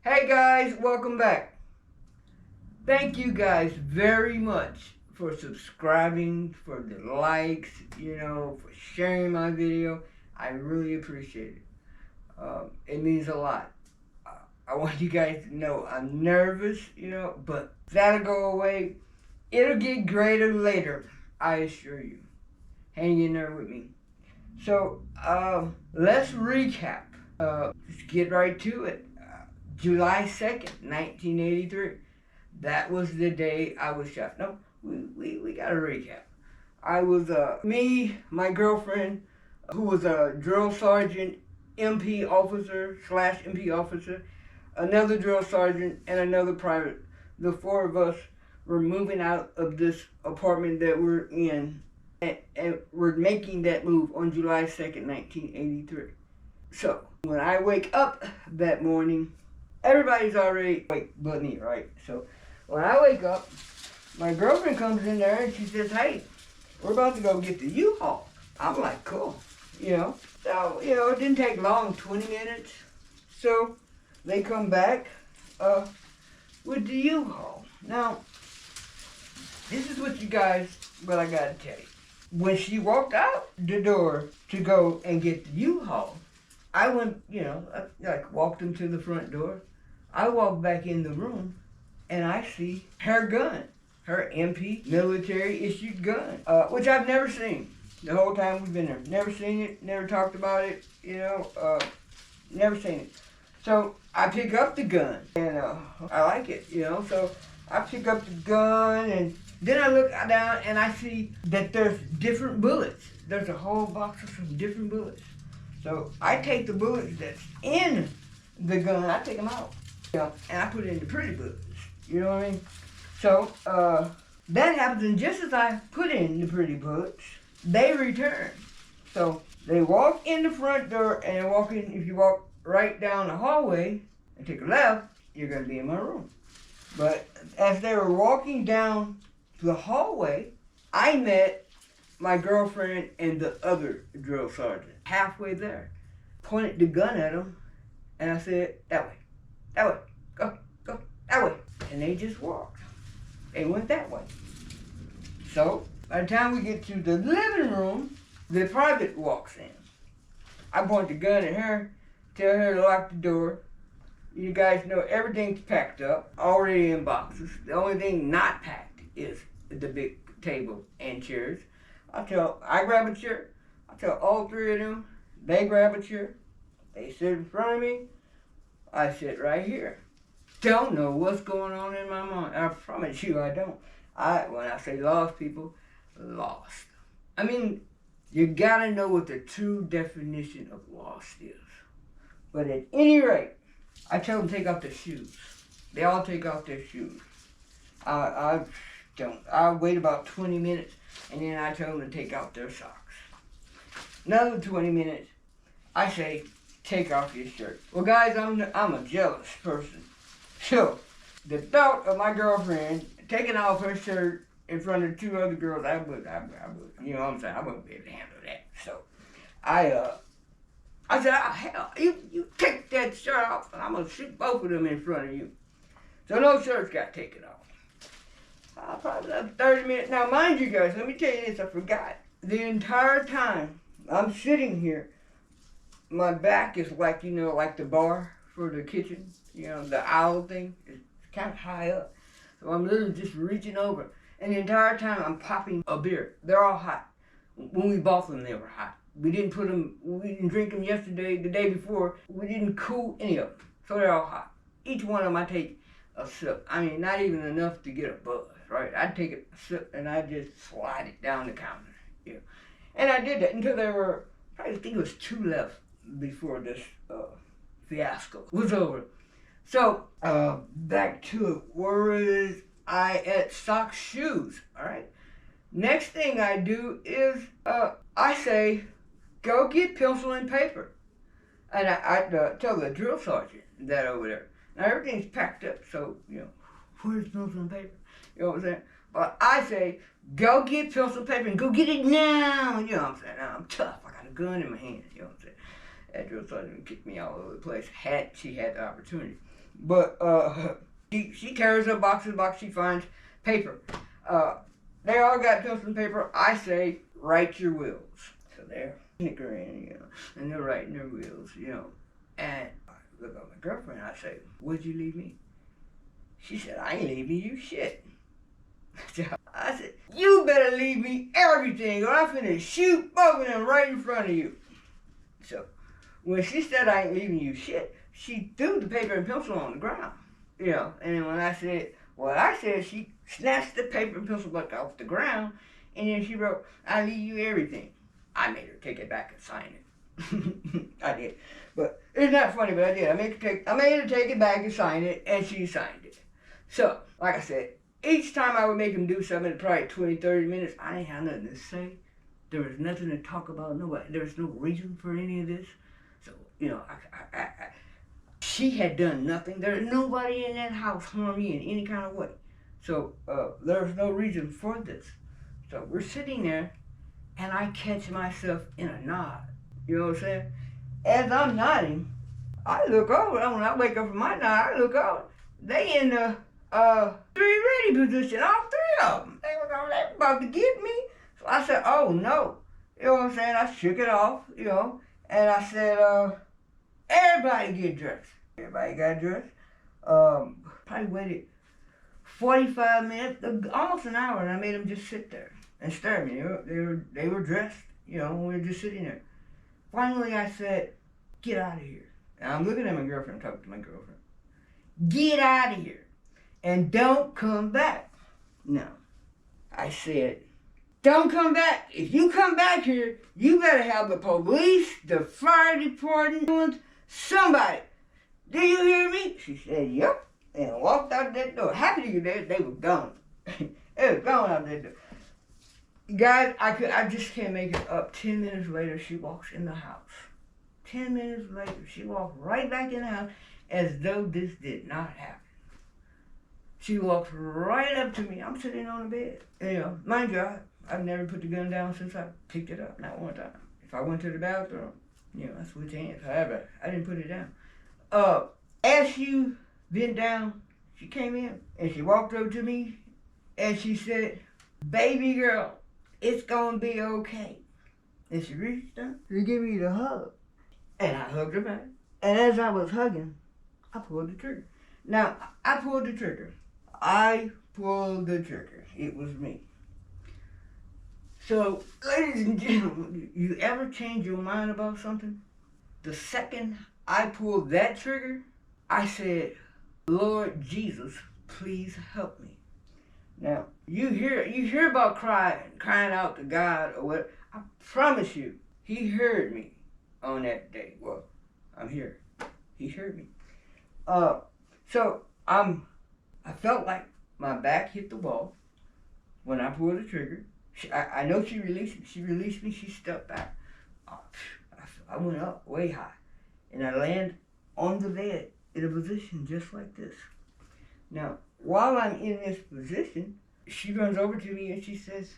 Hey guys, welcome back. Thank you guys very much for subscribing, for the likes, for sharing my video. I really appreciate it. It means a lot. I want you guys to know I'm nervous, but that'll go away. It'll get greater later, I assure you. Hang in there with me. So, let's recap. Let's get right to it. July 2nd, 1983. That was the day I was shot. No, we got to recap. I was, my girlfriend, who was a drill sergeant, MP officer slash MP officer, another drill sergeant, and another private. The four of us were moving out of this apartment that we're in, and we're making that move on July 2nd, 1983. So, when I wake up that morning, everybody's already awake but me, right? So, when I wake up, my girlfriend comes in there and she says, "Hey, we're about to go get the U-Haul." I'm like, cool, So, it didn't take long, 20 minutes. So, they come back with the U-Haul. Now, this is what I gotta tell you. When she walked out the door to go and get the U-Haul, I went, I walked them to the front door. I walked back in the room, and I see her gun, her MP military issued gun, which I've never seen the whole time we've been there. Never seen it, never talked about it, never seen it. So I pick up the gun, and I like it, So I pick up the gun, and then I look down, and I see that there's different bullets. There's a whole box of some different bullets. So I take the bullets that's in the gun, I take them out, and I put it in the pretty bullets. You know what I mean? So that happens, and just as I put in the pretty bullets, they return. So they walk in the front door, and if you walk right down the hallway and take a left, you're going to be in my room. But as they were walking down the hallway, I met my girlfriend and the other drill sergeant. Halfway there, pointed the gun at them, and I said, that way, go, that way. And they just walked. They went that way. So, by the time we get to the living room, the private walks in. I point the gun at her, tell her to lock the door. You guys know everything's packed up, already in boxes. The only thing not packed is the big table and chairs. I grab a chair. I tell all three of them, they grab a chair. They sit in front of me. I sit right here. Don't know what's going on in my mind. I promise you I don't. When I say lost, people, lost. I mean, you gotta know what the true definition of lost is. But at any rate, I tell them to take off their shoes. They all take off their shoes. I don't. I wait about 20 minutes, and then I tell them to take off their socks. Another 20 minutes, I say, take off your shirt. Well, guys, I'm a jealous person. So, the thought of my girlfriend taking off her shirt in front of two other girls, I would, you know what I'm saying? I wouldn't be able to handle that. So, I said, hell, you take that shirt off, and I'm going to shoot both of them in front of you. So, no shirts got taken off. Probably another 30 minutes. Now, mind you guys, let me tell you this, I forgot. The entire time I'm sitting here, my back is like, like the bar for the kitchen, the aisle thing. It's kind of high up. So I'm literally just reaching over. And the entire time I'm popping a beer. They're all hot. When we bought them, they were hot. We didn't drink them yesterday, the day before. We didn't cool any of them. So they're all hot. Each one of them I take a sip. I mean, not even enough to get a buzz, right? I take a sip and I just slide it down the counter. Yeah. And I did that until there were, I think it was 2 left before this fiasco was over. So, back to it. Where was I at? Socks, shoes, all right? Next thing I do is, I say, go get pencil and paper. And I tell the drill sergeant that over there. Now, everything's packed up, so, where's pencil and paper? You know what I'm saying? But I say, go get pencil and paper and go get it now. You know what I'm saying? Now, I'm tough. I got a gun in my hand. You know what I'm saying? That drill sergeant kicked me all over the place. She had the opportunity. But she carries her box, she finds paper. They all got pencil and paper. I say, write your wills. So they're snickering, and they're writing their wills, And I look at my girlfriend, I say, would you leave me? She said, I ain't leaving you shit. I said, you better leave me everything, or I'm finna shoot both of them right in front of you. So, when she said I ain't leaving you shit, she threw the paper and pencil on the ground. And when I said what I said, she snatched the paper and pencil back off the ground, and then she wrote, I leave you everything. I made her take it back and sign it. I did. But it's not funny, but I did. I made her take it back and sign it, and she signed it. So, like I said, each time I would make them do something, probably 20, 30 minutes, I didn't have nothing to say. There was nothing to talk about. Nobody. There was no reason for any of this. So, she had done nothing. There's nobody in that house harmed me in any kind of way. So, there's no reason for this. So, we're sitting there, and I catch myself in a nod. You know what I'm saying? As I'm nodding, I look over. When I wake up from my nod, I look over. They in the three ready position, all three of them. They were about to get me. So I said, oh no. You know what I'm saying? I shook it off, and I said, everybody get dressed. Everybody got dressed. Probably waited 45 minutes, almost an hour, and I made them just sit there and stare at me. They were dressed, we were just sitting there. Finally, I said, get out of here. And I'm looking at my girlfriend, talking to my girlfriend. Get out of here and don't come back. No. I said, don't come back. If you come back here, you better have the police, the fire department, somebody. Do you hear me? She said, yep. And walked out that door. Happy to get there, they were gone. They were gone out that door. Guys, I just can't make it up. 10 minutes later, she walks in the house. 10 minutes later, she walked right back in the house as though this did not happen. She walks right up to me. I'm sitting on the bed. Mind you, I've never put the gun down since I picked it up, not one time. If I went to the bathroom, I switch hands. However, I didn't put it down. As she bent down, she came in and she walked over to me and she said, baby girl, it's gonna be okay. And she reached down to give me the hug. And I hugged her back. And as I was hugging, I pulled the trigger. Now, I pulled the trigger. It was me. So, ladies and gentlemen, you ever change your mind about something? The second I pulled that trigger, I said, Lord Jesus, please help me. Now, you hear about crying out to God or what? I promise you, He heard me on that day. Well, I'm here. He heard me. So I felt like my back hit the wall when I pulled the trigger. I know she released me. She released me. She stepped back. I went up way high, and I landed on the bed in a position just like this. Now, while I'm in this position, she runs over to me and she says,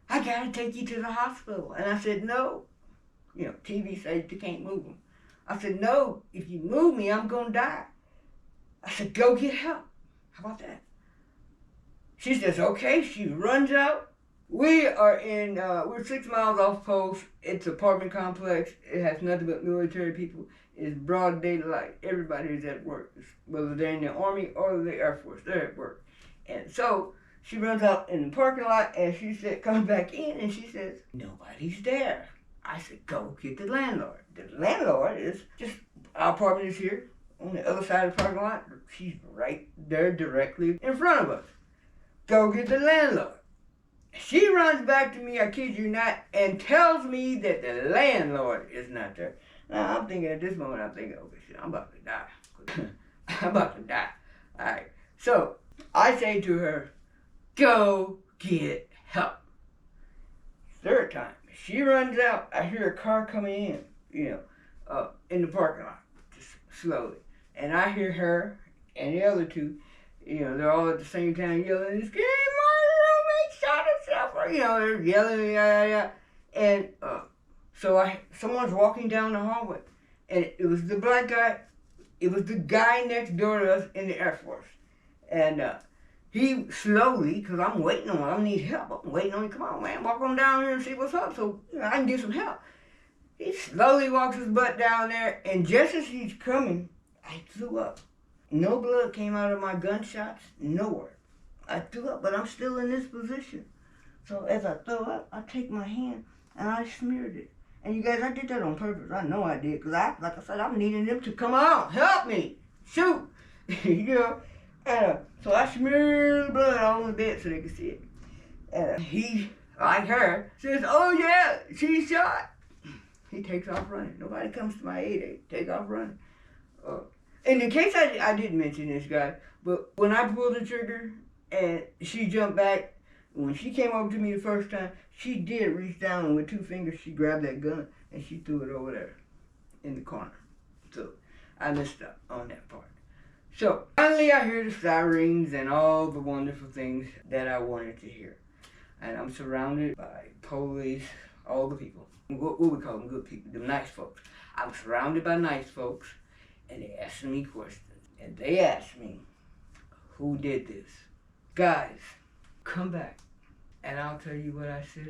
I gotta take you to the hospital. And I said, no. TV says you can't move them. I said, no, if you move me, I'm gonna die. I said, go get help. How about that? She says, okay. She runs out. We're 6 miles off post. It's an apartment complex. It has nothing but military people. It's broad daylight. Everybody's at work, whether they're in the Army or the Air Force. They're at work. And so she runs out in the parking lot and she said, comes back in and she says, nobody's there. I said, go get the landlord. The landlord is just, our apartment is here on the other side of the parking lot. She's right there directly in front of us. Go get the landlord. She runs back to me, I kid you not, and tells me that the landlord is not there. Now, I'm thinking at this moment, okay, shit, I'm about to die. I'm about to die. All right. So, I say to her, go get help. Third time, she runs out. I hear a car coming in, in the parking lot, just slowly. And I hear her and the other two, they're all at the same time yelling and screaming, my roommate shot himself. They're yelling, yeah. And someone's walking down the hallway. And it was the black guy It was the guy next door to us in the Air Force. And he slowly, because I'm waiting on him, I need help. I'm waiting on him. Come on, man, walk on down here and see what's up so I can get some help. He slowly walks his butt down there, and just as he's coming, I threw up. No blood came out of my gunshots, nowhere. I threw up, but I'm still in this position. So as I throw up, I take my hand and I smeared it. And you guys, I did that on purpose. I know I did, because like I said, I'm needing them to come on, help me, shoot, you know. And so I smeared the blood all on the bed so they could see it. And he, like her, says, "Oh yeah, she's shot." He takes off running. Nobody comes to my aid. They take off running. And in case I didn't mention this, guy, but when I pulled the trigger and she jumped back, when she came over to me the first time, she did reach down and with 2 fingers she grabbed that gun and she threw it over there in the corner. So I messed up on that part. So finally I hear the sirens and all the wonderful things that I wanted to hear. And I'm surrounded by police, all the people. What we call them, good people, them nice folks. I'm surrounded by nice folks, and they asking me questions. And they asked me, who did this? Guys, come back, and I'll tell you what I said.